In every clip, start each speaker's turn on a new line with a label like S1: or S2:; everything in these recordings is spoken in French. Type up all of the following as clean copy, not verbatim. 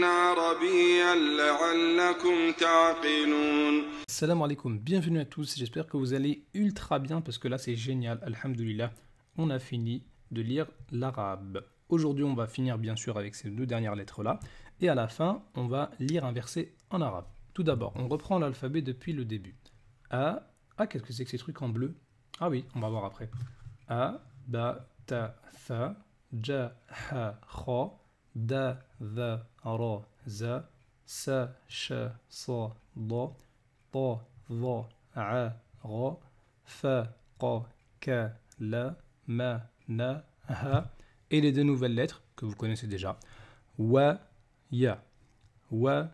S1: عربيا لعلكم تعقلون.
S2: Salam alaikum, bienvenue à tous, j'espère que vous allez ultra bien parce que là c'est génial, alhamdoulilah, on a fini de lire l'arabe. Aujourd'hui on va finir bien sûr avec ces deux dernières lettres là et à la fin on va lire un verset en arabe. Tout d'abord, on reprend l'alphabet depuis le début. Qu'est-ce que c'est que ces trucs en bleu? Ah oui, on va voir après. A, ba, ta, tha, ja, ha, kha, da, dha, ra, za, sa, sha, sa, da, ta, va, a, ra, fa, qa, ka, la, ma, na, ha. Et les deux nouvelles lettres que vous connaissez déjà. Wa, ya. Wa,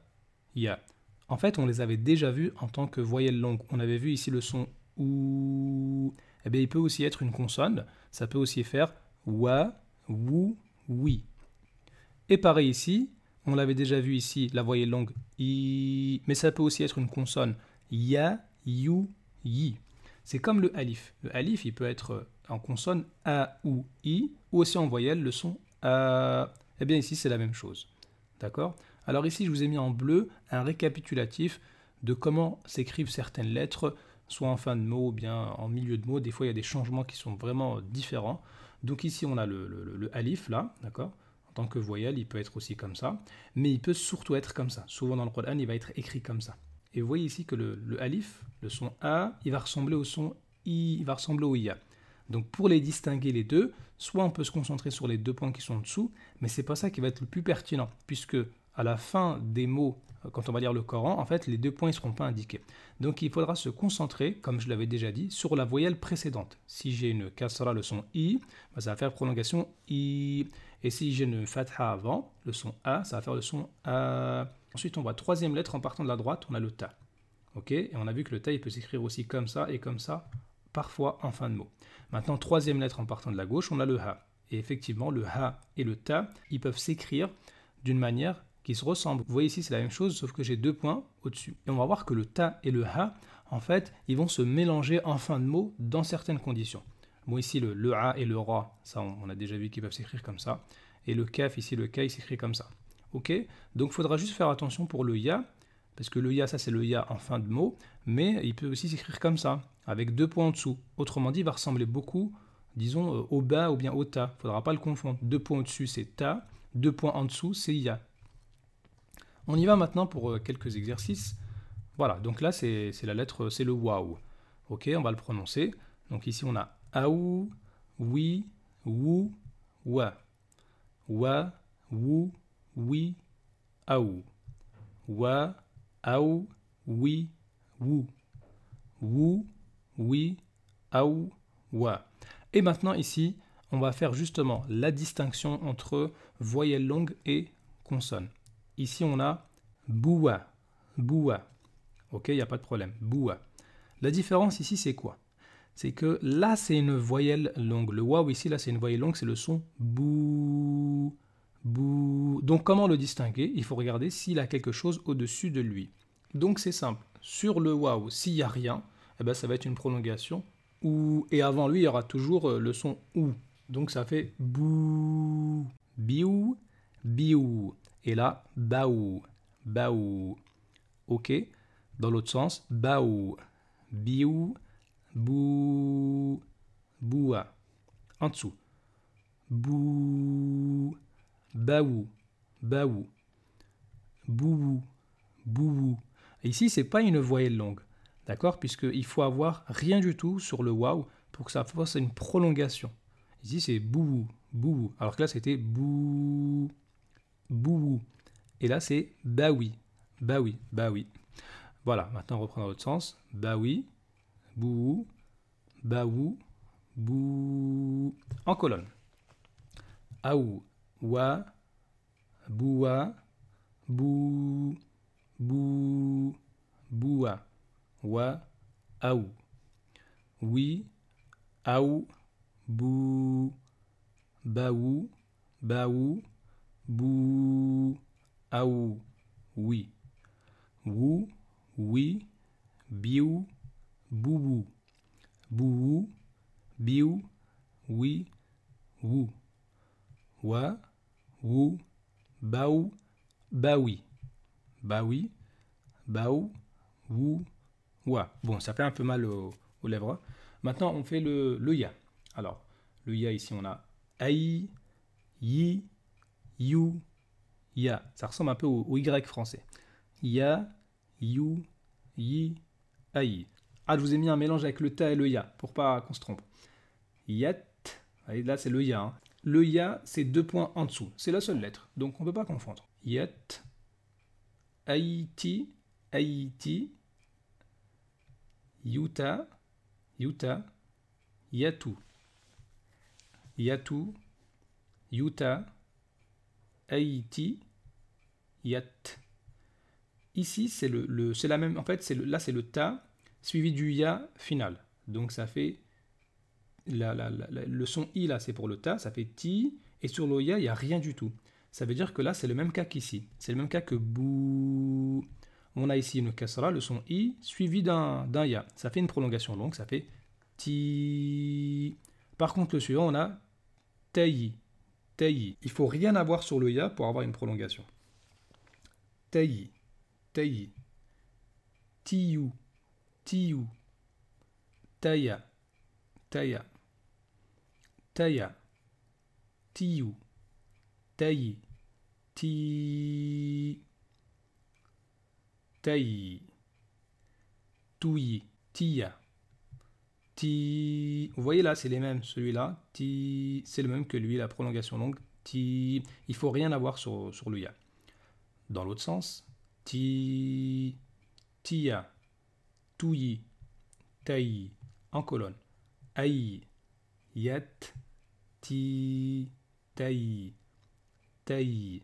S2: ya. En fait, on les avait déjà vues en tant que voyelles longues. On avait vu ici le son ou. Eh bien, il peut aussi être une consonne. Ça peut aussi faire wa, wou, oui. Et pareil ici, on l'avait déjà vu ici, la voyelle longue i, mais ça peut aussi être une consonne ya, you, yi. C'est comme le alif. Le alif, il peut être en consonne a ou i, ou aussi en voyelle le son a. Eh bien ici, c'est la même chose. D'accord? Alors ici, je vous ai mis en bleu un récapitulatif de comment s'écrivent certaines lettres, soit en fin de mot ou bien en milieu de mot. Des fois, il y a des changements qui sont vraiment différents. Donc ici, on a le alif, là, d'accord? En tant que voyelle, il peut être aussi comme ça, mais il peut surtout être comme ça. Souvent dans le Coran, il va être écrit comme ça. Et vous voyez ici que le alif, le son A, il va ressembler au son I, il va ressembler au Ya. Donc pour les distinguer les deux, soit on peut se concentrer sur les deux points qui sont en dessous, mais c'est pas ça qui va être le plus pertinent, puisque à la fin des mots, quand on va lire le Coran, en fait, les deux points ne seront pas indiqués. Donc il faudra se concentrer, comme je l'avais déjà dit, sur la voyelle précédente. Si j'ai une kasra, le son I, ça va faire prolongation I. Et si j'ai une fatha avant, le son A, ça va faire le son A. Ensuite, on voit troisième lettre en partant de la droite, on a le ta. Ok? Et on a vu que le ta, il peut s'écrire aussi comme ça et comme ça, parfois en fin de mot. Maintenant, troisième lettre en partant de la gauche, on a le ha. Et effectivement, le ha et le ta, ils peuvent s'écrire d'une manière qui se ressemble. Vous voyez ici, c'est la même chose, sauf que j'ai deux points au-dessus. Et on va voir que le ta et le ha, en fait, ils vont se mélanger en fin de mot dans certaines conditions. Bon, ici, le a et le ra, ça, on a déjà vu qu'ils peuvent s'écrire comme ça. Et le kaf, ici, le ka, il s'écrit comme ça. Ok? Donc, il faudra juste faire attention pour le ya, parce que le ya, ça, c'est le ya en fin de mot, mais il peut aussi s'écrire comme ça, avec deux points en dessous. Autrement dit, il va ressembler beaucoup, disons, au ba ou bien au ta. Il ne faudra pas le confondre. Deux points au-dessus, c'est ta. Deux points en dessous, c'est ya. On y va maintenant pour quelques exercices. Voilà, donc là, c'est la lettre, c'est le waouh. Ok, on va le prononcer. Donc ici, on a aou, oui, wou, wa. Wa, wou, oui, aou. Wa, aou, oui, wou. Wou, oui, aou, wa. Et maintenant ici, on va faire justement la distinction entre voyelle longue et consonne. Ici, on a boua, boua. Ok, il n'y a pas de problème, boua. La différence ici, c'est quoi? C'est que là, c'est une voyelle longue. Le waouh ici, là, c'est une voyelle longue, c'est le son bou, bou. Donc, comment le distinguer? Il faut regarder s'il a quelque chose au-dessus de lui. Donc, c'est simple. Sur le waouh, s'il n'y a rien, eh ben, ça va être une prolongation ou. Et avant lui, il y aura toujours le son ou. Donc, ça fait bou, biou, biou. Et là, baou, baou. Ok? Dans l'autre sens, baou, biou, bou, boua. En dessous. Bou, baou, baou. Bou, bou. Ici, c'est pas une voyelle longue. D'accord? Puisqu'il faut avoir rien du tout sur le waouh pour que ça fasse une prolongation. Ici, c'est bou, bou. Alors que là, c'était bou, bou. Et là, c'est baoui, baoui, baoui. Voilà, maintenant on reprend dans l'autre sens. Baoui, bou, baou, bou. En colonne. Aou, wa, boua, bou, bou, boua, wa, aou. Oui, aou, bou, baou, baou, bou, aou, oui. Wou, oui, biou, boubou. Bou, biou, oui, wou. Wa, wou, baou, Bah oui. Bah oui. Baou. Wou. Wa. Bon, ça fait un peu mal aux lèvres. Maintenant, on fait le ya. Alors, le ya ici, on a aïe, yi, you, ya. Ça ressemble un peu au y français. Ya, you, yi, aïe. Ah, je vous ai mis un mélange avec le ta et le ya, pour pas qu'on se trompe. Yat. Allez, là, c'est le ya. Hein. Le ya, c'est 2 points en dessous. C'est la seule lettre, donc on ne peut pas confondre. Yat, Haïti, Haïti, Yuta, Yuta, Yatu, Yatu, Yuta, Haïti, Yat. Ici, c'est c'est la même. En fait, là, c'est le ta suivi du ya final. Donc, ça fait le son i là, c'est pour le ta, ça fait ti. Et sur le ya, il n'y a rien du tout. Ça veut dire que là, c'est le même cas qu'ici. C'est le même cas que bou. On a ici une kasra, le son i, suivi d'un ya. Ça fait une prolongation longue, ça fait ti. Par contre, le suivant, on a tayi. Tayi. Il faut rien avoir sur le ya pour avoir une prolongation. Tayi. Tayi. Tiyu. Tiyu. Taya. Taya. Taya. Tiyu. Tayi. Ti. Tayi. Touyi. Tia. Ti. Vous voyez là, c'est les mêmes. Celui-là, ti. C'est le même que lui, la prolongation longue. Ti. Il faut rien avoir sur le ya. Dans l'autre sens, ti. Tia. Touyi. Tayi. En colonne. Aïe. Yat. Ti. Tayi. Tayi.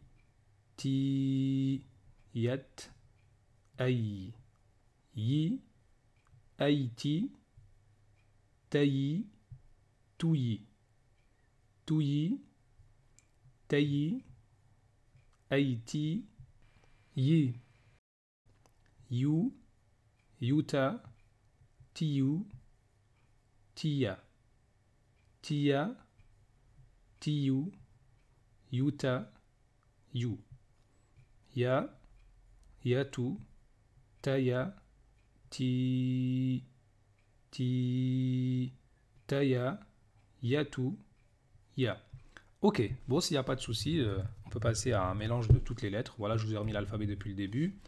S2: Ti. Yat. Aïe. Yi. Haïti. Tayi. Touyi. Touyi. Tayi. Haïti. Yi. You. Yuta. Tiyu. Tia. Tia. Tiyu. Yuta. You. Ya. Yatu. Taya. Ti. Ti. Taya. Yatu. Ya. Ok, bon, s'il n'y a pas de souci, on peut passer à un mélange de toutes les lettres. Voilà, je vous ai remis l'alphabet depuis le début.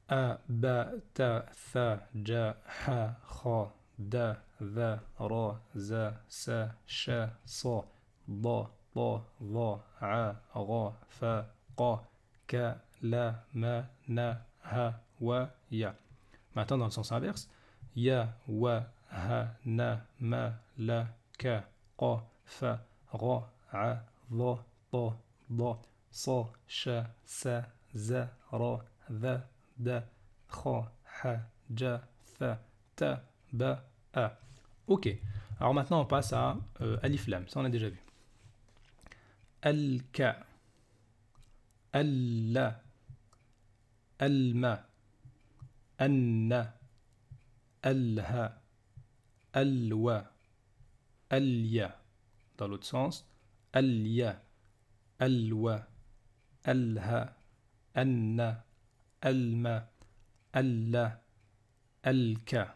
S2: A, ba, ta, tha, ja, ha, kha, da, va, ra, za, sa, sha, sa, da, ta, va, a, ra, fa, qa, ka, la, ma, na, ha, wa, ya. Maintenant, dans le sens inverse, ya, wa, ha, na, ma, la, ka, qa, fa, ra, a, va, ta, da, sa, sha, sa, za, ra, va, da, kha, ha, ja, fa, ta, ba, a. Ok. Alors maintenant on passe à alif lam. Ça on a déjà vu. Al-ka, al-la, al-ma, an-na, al-ha, al-wa, al-ya. Dans l'autre sens, al-ya, al-wa, al-ha, an-na, al-ma, al-la, al-ka.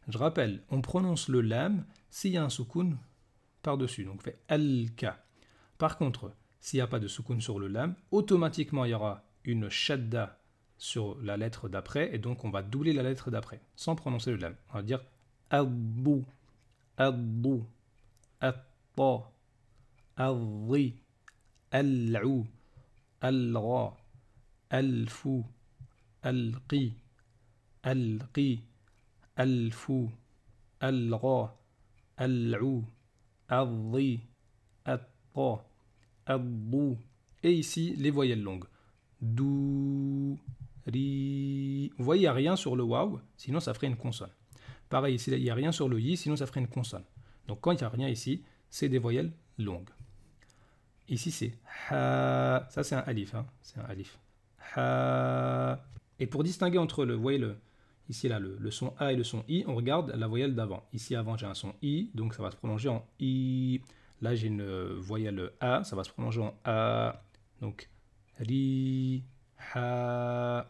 S2: Je rappelle, on prononce le lam s'il y a un soukoun par-dessus. Donc on fait al-ka. Par contre, s'il n'y a pas de soukoun sur le lam, automatiquement il y aura une shadda sur la lettre d'après, et donc on va doubler la lettre d'après, sans prononcer le lam. On va dire ad-dou, ad-dou, at-ta, ad-di, al-ou, al-ra, al-fou, al-qi, al-qi, al-fou, al-ra, al-ou, al-di, at-ta, ad-dou. Et ici, les voyelles longues. Dou, ri. Vous voyez, il n'y a rien sur le waw, sinon ça ferait une consonne. Pareil, ici, il n'y a rien sur le yi, sinon ça ferait une consonne. Donc quand il n'y a rien ici, c'est des voyelles longues. Ici, c'est ha. Ça, c'est un alif. Hein. C'est un alif. Ha. Et pour distinguer entre vous voyez ici là, le son A et le son I, on regarde la voyelle d'avant. Ici, avant, j'ai un son I, donc ça va se prolonger en I. Là, j'ai une voyelle A, ça va se prolonger en A. Donc, ri, ha,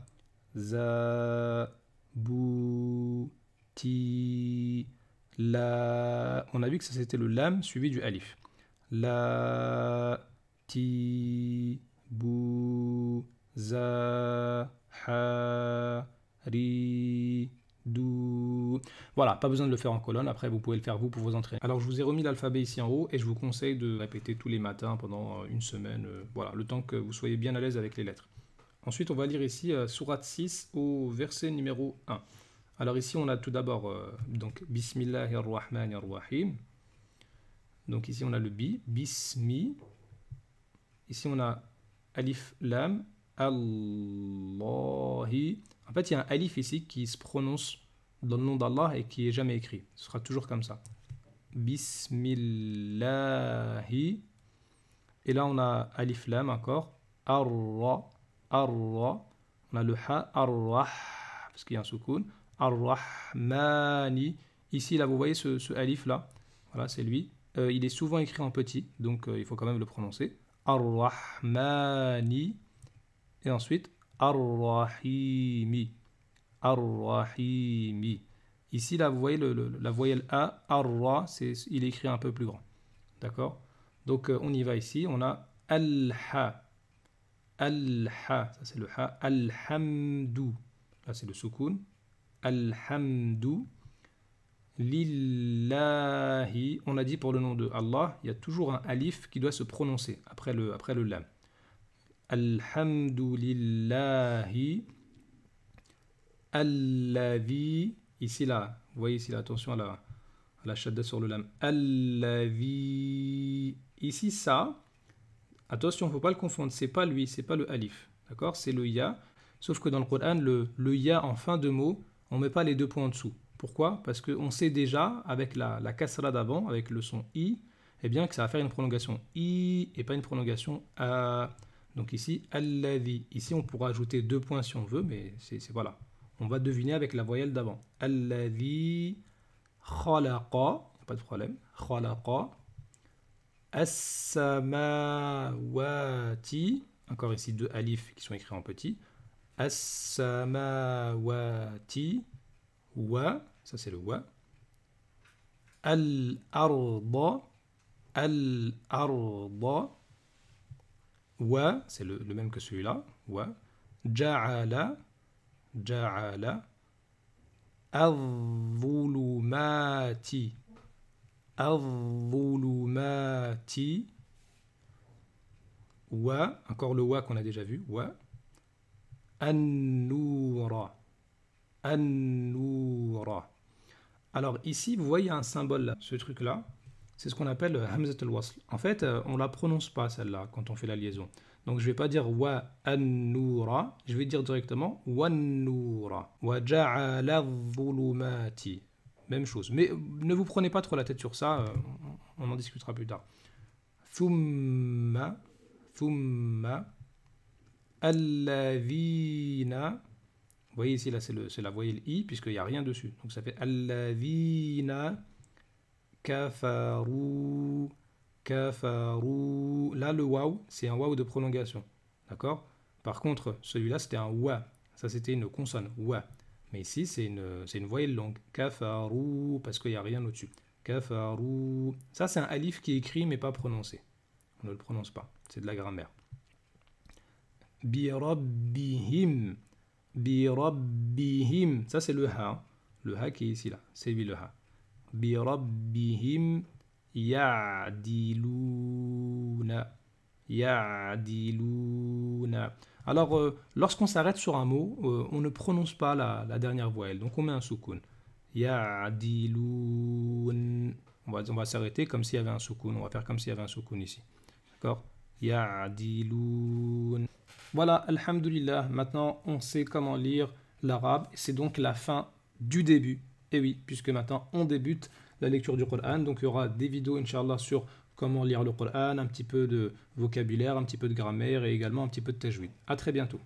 S2: za, bou, ti, la. On a vu que ça c'était le lam suivi du alif. La, ti, bou, za, ha, ri, dou. Voilà, pas besoin de le faire en colonne, après vous pouvez le faire vous pour vous entraîner. Alors je vous ai remis l'alphabet ici en haut et je vous conseille de répéter tous les matins pendant une semaine, voilà, le temps que vous soyez bien à l'aise avec les lettres. Ensuite on va lire ici sourate 6 au verset numéro 1. Alors ici on a tout d'abord donc Bismillahirrahmanirrahim. Donc ici on a le bi, bismi. Ici on a alif lam, Allahi. En fait il y a un alif ici qui se prononce dans le nom d'Allah et qui est jamais écrit. Ce sera toujours comme ça. Bismillahi. Et là on a alif lam encore. Arra, arra. On a le ha, arrah, parce qu'il y a un soukoun. Ar-Rahmani. Ici, là, vous voyez ce alif là. Voilà, c'est lui. Il est souvent écrit en petit, donc il faut quand même le prononcer. Ar-Rahmani. Et ensuite, Ar-Rahimi. Ar-Rahimi. Ici, là, vous voyez la voyelle A, Ar-Ra, il est écrit un peu plus grand. D'accord? Donc, on y va ici. On a Al-Ha. Al-Ha. Ça, c'est le Ha. Al-Hamdu. Là, c'est le soukoun. Alhamdu lillahi. On a dit pour le nom de Allah, il y a toujours un alif qui doit se prononcer après le lam. Alhamdu lillahi alladhi. Ici là, vous voyez ici là, attention à la shadda sur le lam. Alladhi. Ici ça, attention, il ne faut pas le confondre, c'est pas lui, c'est pas le alif. D'accord? C'est le ya. Sauf que dans le Coran, le ya en fin de mot, on ne met pas les deux points en dessous. Pourquoi? Parce qu'on sait déjà, avec la kasra d'avant, avec le son i, eh bien que ça va faire une prolongation i et pas une prolongation a. Donc ici, alladhi. Ici, on pourra ajouter deux points si on veut, mais c'est voilà. On va deviner avec la voyelle d'avant. Alladhi khalaqa, pas de problème. Khalaqa as-samawati. Encore ici deux alifs qui sont écrits en petit. As-samawati wa, ça c'est le wa. Al-arda, al-arda wa, c'est le même que celui-là, wa. Ja'ala, ja'ala. Al-dhulumati, al-dhulumati wa, encore le wa qu'on a déjà vu, wa. An-Noura. An-Noura. Alors ici, vous voyez un symbole là, ce truc-là, c'est ce qu'on appelle Hamzat al-Wasl. En fait, on ne la prononce pas celle-là quand on fait la liaison. Donc je ne vais pas dire wa an-Noura, je vais dire directement wa an-Noura. Wa ja'ala dhulumati. Même chose. Mais ne vous prenez pas trop la tête sur ça, on en discutera plus tard. Thumma, thumma. Alladhina. Vous voyez ici, là, c'est la voyelle i, puisqu'il n'y a rien dessus. Donc ça fait Alladhina kafaru, kafaru. Là, le waw, c'est un waw de prolongation. D'accord? Par contre, celui-là, c'était un wa. Ça, c'était une consonne, wa. Mais ici, c'est une voyelle longue. Kafaru, parce qu'il n'y a rien au-dessus. Kafaru. Ça, c'est un alif qui est écrit, mais pas prononcé. On ne le prononce pas. C'est de la grammaire. Bi-rabbihim. Bi-rabbihim. Ça, c'est le ha. Le ha qui est ici, là. C'est lui, le ha. Bi-rabbihim ya'diluna. Ya'diluna. Alors, lorsqu'on s'arrête sur un mot, on ne prononce pas la dernière voyelle. Donc, on met un soukoun. Ya'dilun. On va s'arrêter comme s'il y avait un soukoun. On va faire comme s'il y avait un soukoun ici. D'accord? Ya'dilun. Voilà, alhamdulillah, maintenant on sait comment lire l'arabe. C'est donc la fin du début. Et oui, puisque maintenant on débute la lecture du Coran. Donc il y aura des vidéos, Inch'Allah, sur comment lire le Coran, un petit peu de vocabulaire, un petit peu de grammaire et également un petit peu de tajwid. À très bientôt.